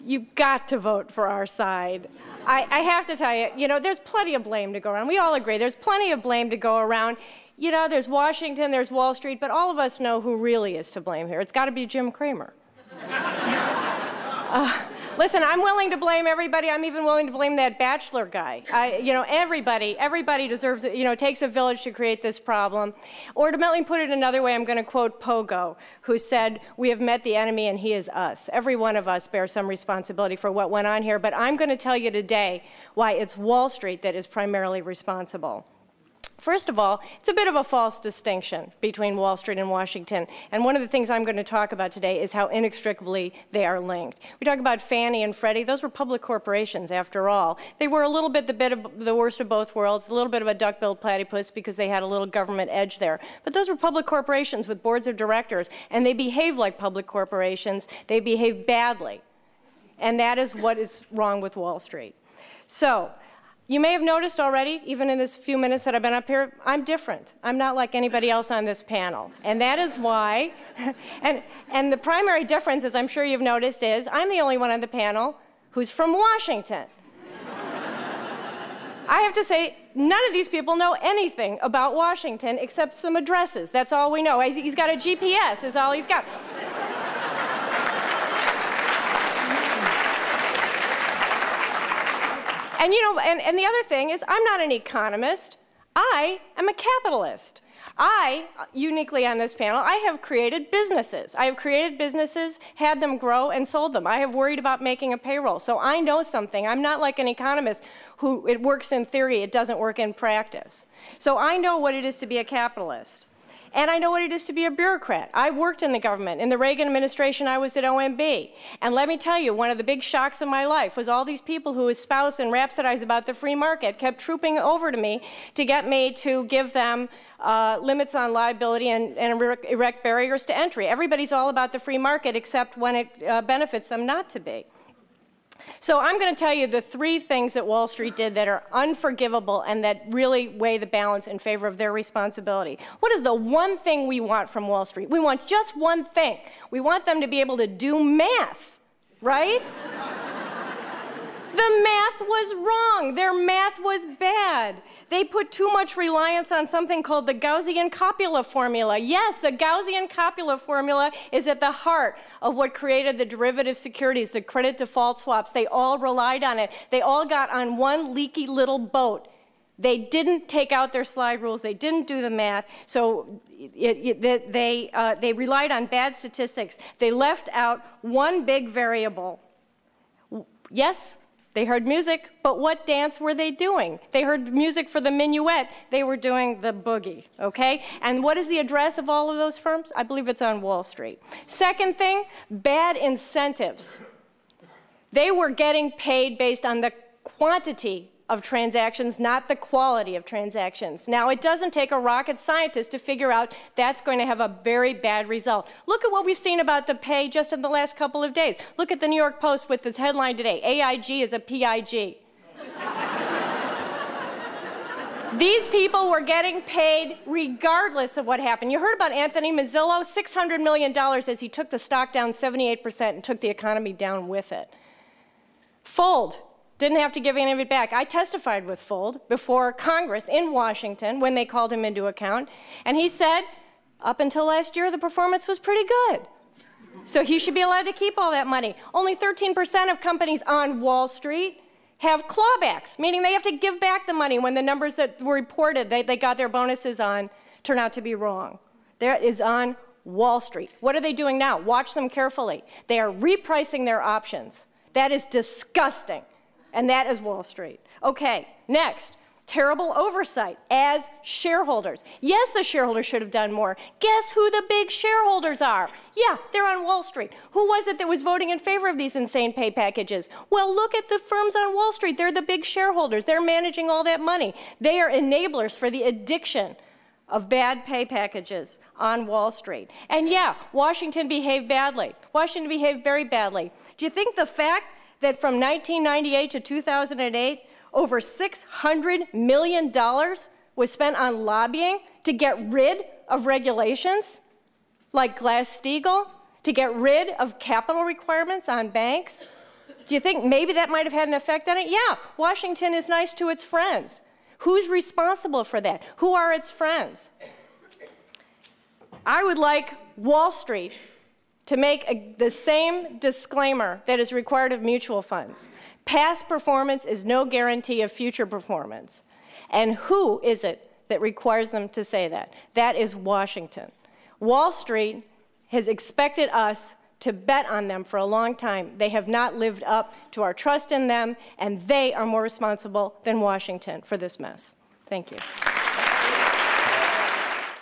you've got to vote for our side. I have to tell you, there's plenty of blame to go around. We all agree there's plenty of blame to go around. There's Washington, there's Wall Street, but all of us know who really is to blame here. It's got to be Jim Cramer. Listen, I'm willing to blame everybody. I'm even willing to blame that bachelor guy. Everybody deserves it. It takes a village to create this problem. Or to let me put it another way, I'm going to quote Pogo, who said, "We have met the enemy and he is us." Every one of us bears some responsibility for what went on here, but I'm going to tell you today why it's Wall Street that is primarily responsible. First of all, it's a bit of a false distinction between Wall Street and Washington. And one of the things I'm going to talk about today is how inextricably they are linked. We talk about Fannie and Freddie. Those were public corporations, after all. They were a little bit the worst of both worlds, a little bit of a duck-billed platypus because they had a little government edge there. But those were public corporations with boards of directors, and they behaved like public corporations. They behaved badly. And that is what is wrong with Wall Street. So, you may have noticed already, even in this few minutes that I've been up here, I'm different. I'm not like anybody else on this panel. And that is why, and the primary difference, as I'm sure you've noticed, is I'm the only one on the panel who's from Washington. I have to say, none of these people know anything about Washington except some addresses. That's all we know. He's got a GPS, is all he's got. And and the other thing is, I'm not an economist. I am a capitalist. I, uniquely on this panel, I have created businesses. I have created businesses, had them grow, and sold them. I have worried about making a payroll. So I know something. I'm not like an economist who it works in theory, it doesn't work in practice. So I know what it is to be a capitalist. And I know what it is to be a bureaucrat. I worked in the government. In the Reagan administration, I was at OMB. And let me tell you, one of the big shocks of my life was all these people who espouse and rhapsodize about the free market kept trooping over to me to get me to give them limits on liability and erect barriers to entry. Everybody's all about the free market except when it benefits them not to be. So I'm going to tell you the three things that Wall Street did that are unforgivable and that really weigh the balance in favor of their responsibility. What is the one thing we want from Wall Street? We want just one thing. We want them to be able to do math, right? The math was wrong. Their math was bad. They put too much reliance on something called the Gaussian-Coppola formula. Yes, the Gaussian-Coppola formula is at the heart of what created the derivative securities, the credit default swaps. They all relied on it. They all got on one leaky little boat. They didn't take out their slide rules. They didn't do the math. So they relied on bad statistics. They left out one big variable. Yes, they heard music, but what dance were they doing? They heard music for the minuet. They were doing the boogie, okay? And what is the address of all of those firms? I believe it's on Wall Street. Second thing, bad incentives. They were getting paid based on the quantity of transactions, not the quality of transactions. Now, it doesn't take a rocket scientist to figure out that's going to have a very bad result. Look at what we've seen about the pay just in the last couple of days. Look at the New York Post with this headline today, AIG is a PIG. These people were getting paid regardless of what happened. You heard about Anthony Mazzillo, $600 million as he took the stock down 78% and took the economy down with it. Fold. Didn't have to give any of it back. I testified with Fold before Congress in Washington when they called him into account. And he said, up until last year, the performance was pretty good. So he should be allowed to keep all that money. Only 13% of companies on Wall Street have clawbacks, meaning they have to give back the money when the numbers that were reported they got their bonuses on turn out to be wrong. That is on Wall Street. What are they doing now? Watch them carefully. They are repricing their options. That is disgusting. And that is Wall Street. Okay, next, terrible oversight as shareholders. Yes, the shareholders should have done more. Guess who the big shareholders are? Yeah, they're on Wall Street. Who was it that was voting in favor of these insane pay packages? Well, look at the firms on Wall Street. They're the big shareholders. They're managing all that money. They are enablers for the addiction of bad pay packages on Wall Street. And yeah, Washington behaved badly. Washington behaved very badly. Do you think the fact that from 1998 to 2008, over $600 million was spent on lobbying to get rid of regulations like Glass-Steagall, to get rid of capital requirements on banks? Do you think maybe that might have had an effect on it? Yeah, Washington is nice to its friends. Who's responsible for that? Who are its friends? I would like Wall Street to make the same disclaimer that is required of mutual funds. Past performance is no guarantee of future performance. And who is it that requires them to say that? That is Washington. Wall Street has expected us to bet on them for a long time. They have not lived up to our trust in them, and they are more responsible than Washington for this mess. Thank you.